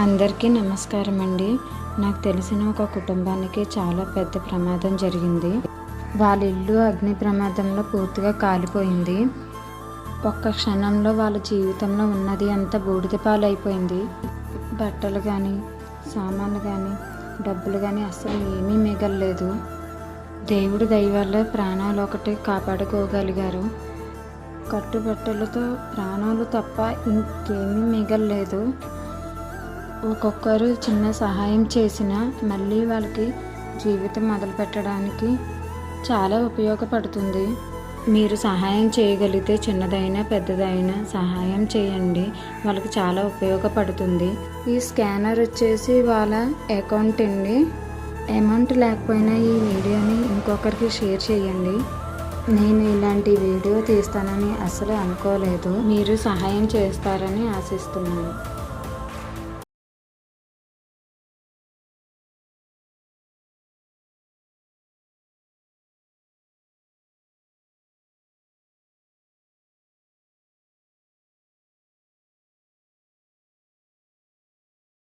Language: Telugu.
అందరికీ నమస్కారం అండి. నాకు తెలిసిన ఒక కుటుంబానికి చాలా పెద్ద ప్రమాదం జరిగింది. వాళ్ళ ఇల్లు అగ్ని ప్రమాదంలో పూర్తిగా కాలిపోయింది. ఒక్క క్షణంలో వాళ్ళ జీవితంలో ఉన్నది అంతా బూడిద పాలైపోయింది. బట్టలు కానీ, సామాన్లు కానీ, డబ్బులు కానీ అస్సలు ఏమీ మిగలలేదు. దేవుడి దయ వల్ల ప్రాణాలు ఒకటి కాపాడుకోగలిగారు. కట్టుబట్టలతో ప్రాణాలు తప్ప ఇంకేమీ మిగలలేదు. ఒక్కొక్కరు చిన్న సహాయం చేసినా మళ్ళీ వాళ్ళకి జీవితం మొదలు పెట్టడానికి చాలా ఉపయోగపడుతుంది. మీరు సహాయం చేయగలిగితే చిన్నదైనా పెద్దదైనా సహాయం చేయండి, వాళ్ళకి చాలా ఉపయోగపడుతుంది. ఈ స్కానర్ వచ్చేసి వాళ్ళ అకౌంట్ అండి. అమౌంట్ లేకపోయినా ఈ వీడియోని ఇంకొకరికి షేర్ చేయండి. నేను ఇలాంటి వీడియో తీస్తానని అసలు అనుకోలేదు. మీరు సహాయం చేస్తారని ఆశిస్తున్నాను.